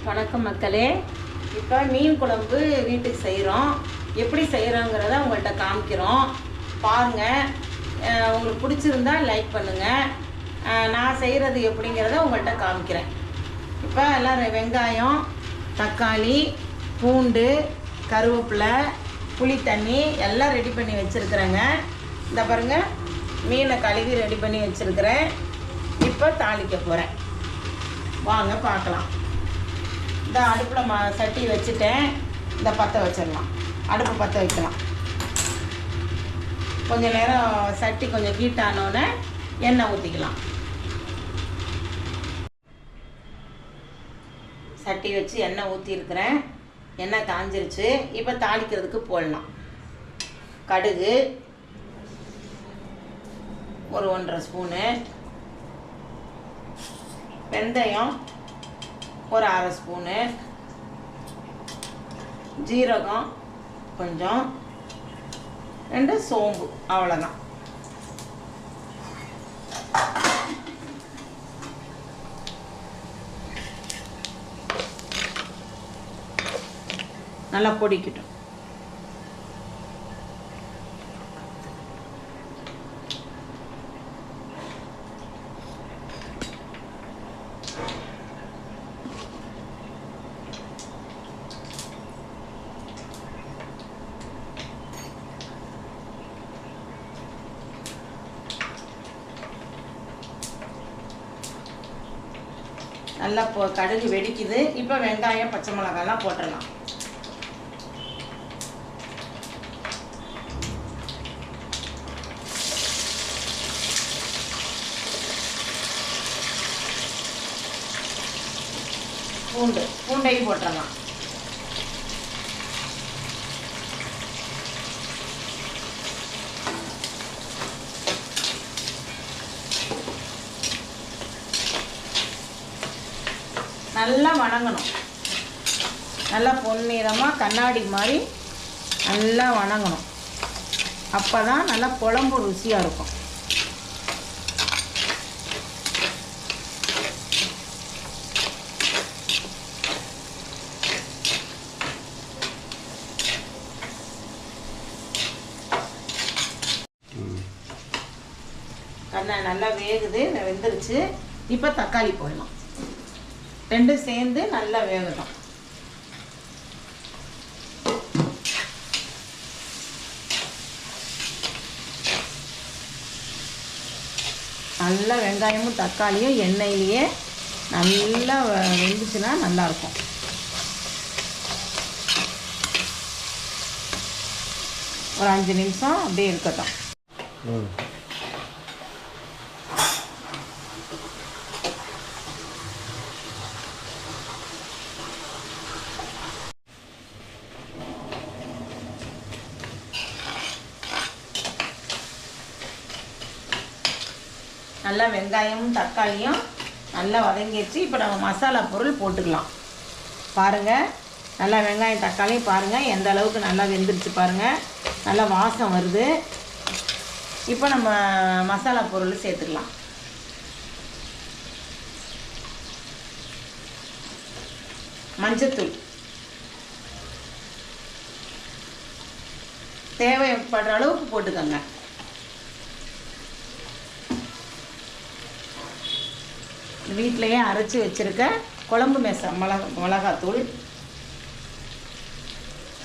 வணக்கம் மக்களே. இப்போ மீன் குழம்பு வீட்டுக்கு செய்கிறோம். எப்படி செய்கிறோங்கிறத உங்கள்கிட்ட காமிக்கிறோம் பாருங்கள். உங்களுக்கு பிடிச்சிருந்தா லைக் பண்ணுங்கள். நான் செய்கிறது எப்படிங்கிறத உங்கள்கிட்ட காமிக்கிறேன். இப்போ எல்லாம் வெங்காயம், தக்காளி, பூண்டு, கருவேப்பிலை, புளி தண்ணி எல்லாம் ரெடி பண்ணி வச்சுருக்குறேங்க. இந்த பாருங்கள், மீனை கழுவி ரெடி பண்ணி வச்சுருக்கிறேன். இப்போ தாளிக்க போகிறேன், வாங்க பார்க்கலாம். இந்த அடுப்பில் சட்டி வச்சுட்டேன். இந்த பற்ற வச்சிடலாம், அடுப்பு பற்ற வைக்கலாம். கொஞ்சம் நேரம் சட்டி கொஞ்சம் ஹீட் ஆனோடனே எண்ணெய் ஊற்றிக்கலாம். சட்டி வச்சு எண்ணெய் ஊற்றிருக்கிறேன். எண்ணெய் காஞ்சிருச்சு. இப்போ தாளிக்கிறதுக்கு போடலாம். கடுகு ஒரு 1.5 ஸ்பூனு, வெந்தயம் ஒரு 1/2 ஸ்பூனு, ஜீரகம் கொஞ்சம், 2 சோம்பு, அவ்வளோதான். நல்லா பொடிக்கட்டும். நல்லா கடுகு வெடிக்குது. இப்போ வெங்காயம், பச்சை மிளகாய்லாம் போட்டுடலாம். பூண்டையும் போட்டுடலாம். நல்லா வணங்கணும். நல்லா பொன்னிறமாக கண்ணாடி மாதிரி நல்லா வணங்கணும். அப்போ தான் நல்லா குழம்பு ருசியாக இருக்கும். நல்லா வேகுது, வெந்துருச்சு. இப்போ தக்காளி போடலாம். 2 சேர்ந்து நல்லா வேகட்டும். நல்லா வெங்காயமும் தக்காளியும் எண்ணெயிலேயே நல்லா வெந்துச்சுன்னா நல்லாயிருக்கும். ஒரு 5 நிமிஷம் அப்படியே இருக்கட்டும். நல்லா வெங்காயமும் தக்காளியும் நல்லா வதங்கிடுச்சு. இப்போ நம்ம மசாலா பொருள் போட்டுக்கலாம். பாருங்கள், நல்லா வெங்காயம் தக்காளியும் பாருங்கள் எந்த அளவுக்கு நல்லா வெந்துருச்சு பாருங்கள். நல்லா வாசம் வருது. இப்போ நம்ம மசாலா பொருள் சேர்த்துக்கலாம். மஞ்சத்தூள் தேவைப்படுற அளவுக்கு போட்டுக்கோங்க. வீட்டிலையே அரைச்சி வச்சுருக்க குழம்பு மிளகாத்தூள்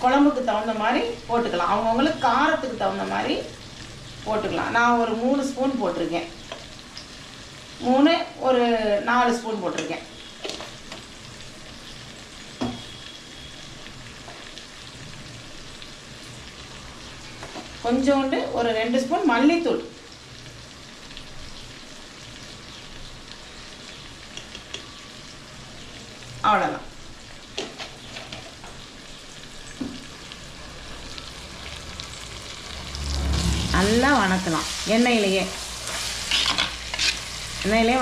குழம்புக்கு தகுந்த மாதிரி போட்டுக்கலாம். அவங்கவுங்களுக்கு காரத்துக்கு தகுந்த மாதிரி போட்டுக்கலாம். நான் ஒரு 3 ஸ்பூன் போட்டிருக்கேன். 3 ஒரு 4 ஸ்பூன் போட்டிருக்கேன். கொஞ்சோண்டு ஒரு 2 ஸ்பூன் மல்லித்தூள். அவ்வளோதான். நல்லா வணக்கலாம். எண்ணெயிலேயே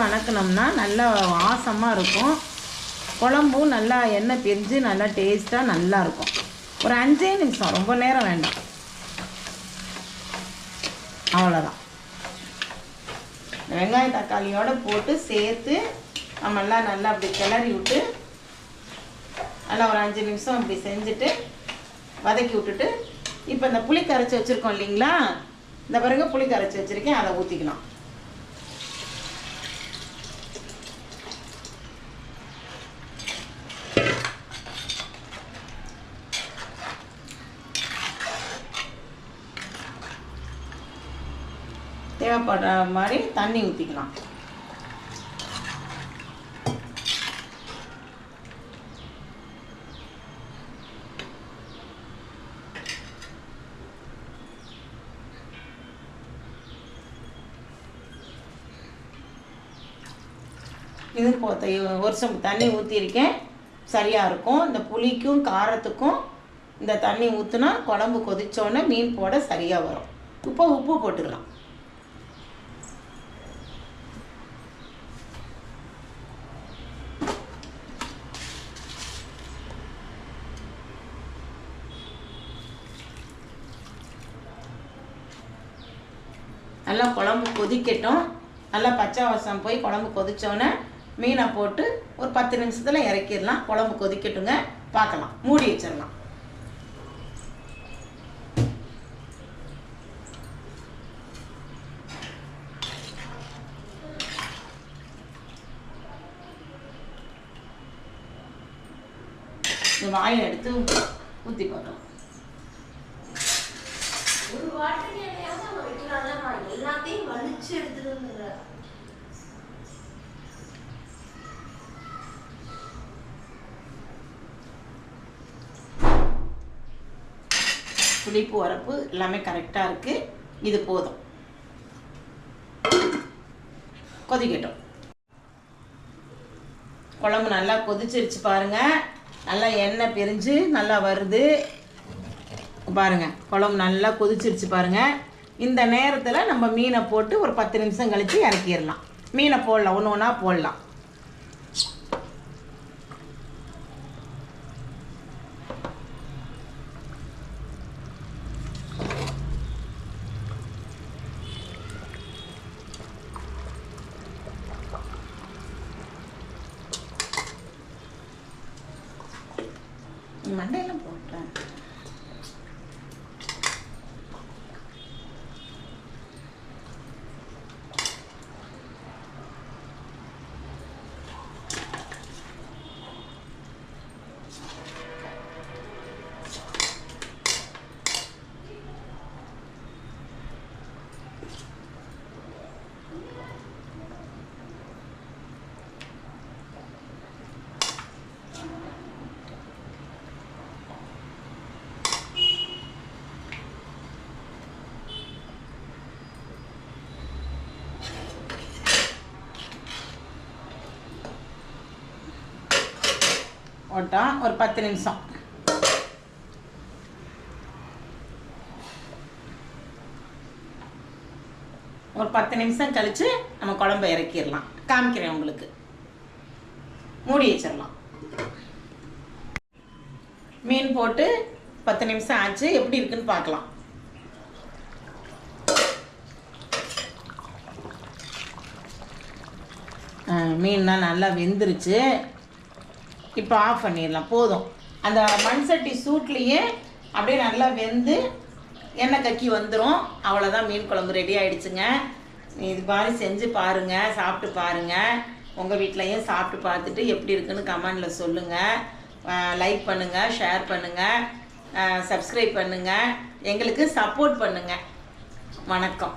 வணக்கணும்னா நல்லா வாசமாக இருக்கும். குழம்பும் நல்லா எண்ணெய் பிரிஞ்சு நல்லா டேஸ்ட்டாக நல்லா இருக்கும். ஒரு 5 நிமிஷம், ரொம்ப நேரம் வேண்டாம். அவ்வளோதான். வெங்காய தக்காளியோடு போட்டு சேர்த்து நம்மெல்லாம் நல்லா அப்படி கிளறி விட்டு நல்லா ஒரு 5 நிமிஷம் இப்படி செஞ்சுட்டு வதக்கி விட்டுட்டு இப்போ இந்த புளி கரைச்சி வச்சுருக்கோம் இல்லைங்களா, இந்த பாருங்க புளி கரைச்சி வச்சுருக்கேன், அதை ஊற்றிக்கலாம். தேவைப்படுற மாதிரி தண்ணி ஊற்றிக்கலாம். இது ஒரு சொம்பு தண்ணி ஊற்றிருக்கேன், சரியாக இருக்கும். இந்த புளிக்கும் காரத்துக்கும் இந்த தண்ணி ஊற்றினா குழம்பு கொதிச்சோன்னே மீன் போட சரியாக வரும். இப்போ உப்பு போட்டுக்கலாம். நல்லா குழம்பு கொதிக்கட்டும். நல்லா பச்சை வாசம் போய் குழம்பு கொதிச்சோன்னே மீனை போட்டு ஒரு 10 நிமிஷத்தில் இறக்கிடலாம். குழம்பு கொதிக்கட்டுங்க, பார்க்கலாம். மூடி வச்சிடலாம். இந்த வாயில் எடுத்து ஊற்றி பார்க்கலாம். ஒரு வாட்டர் எல்லாத்தையும் வலிச்சு எடுத்துட்டு புளிப்பு உரப்பு எல்லாமே கரெக்டாக இருக்குது. இது போதும், கொதிக்கட்டும். குழம்பு நல்லா கொதிச்சிருச்சு பாருங்கள். நல்லா எண்ணெய் பிரிஞ்சு நல்லா வருது பாருங்கள். குழம்பு நல்லா கொதிச்சிருச்சு பாருங்கள். இந்த நேரத்தில் நம்ம மீனை போட்டு ஒரு 10 நிமிஷம் கழித்து இறக்கிடலாம். மீனை போடலாம், ஒன்று ஒன்றா போடலாம். மண்டையெல்லாம் போட்டேன். போட்டோம் ஒரு 10 நிமிஷம். ஒரு 10 நிமிஷம் கழிச்சு நம்ம குழம்பை இறக்கிடலாம். காமிக்கிறேன் உங்களுக்கு. மூடி வச்சிடலாம். மீன் போட்டு 10 நிமிஷம் ஆச்சு. எப்படி இருக்குன்னு பார்க்கலாம். மீன்லாம் நல்லா வெந்துருச்சு. இப்போ ஆஃப் பண்ணிடலாம். போதும். அந்த மண் சட்டி சூட்லேயே அப்படியே நல்லா வெந்து எண்ணெய் கக்கி வந்துடும். அவ்வளோதான், மீன் குழம்பு ரெடி ஆகிடுச்சுங்க. இது மாதிரி செஞ்சு பாருங்கள், சாப்பிட்டு பாருங்கள். உங்கள் வீட்லையும் சாப்பிட்டு பார்த்துட்டு எப்படி இருக்குன்னு கமெண்டில் சொல்லுங்கள். லைக் பண்ணுங்கள், ஷேர் பண்ணுங்கள், சப்ஸ்கிரைப் பண்ணுங்கள், எங்களுக்கு சப்போர்ட் பண்ணுங்கள். வணக்கம்.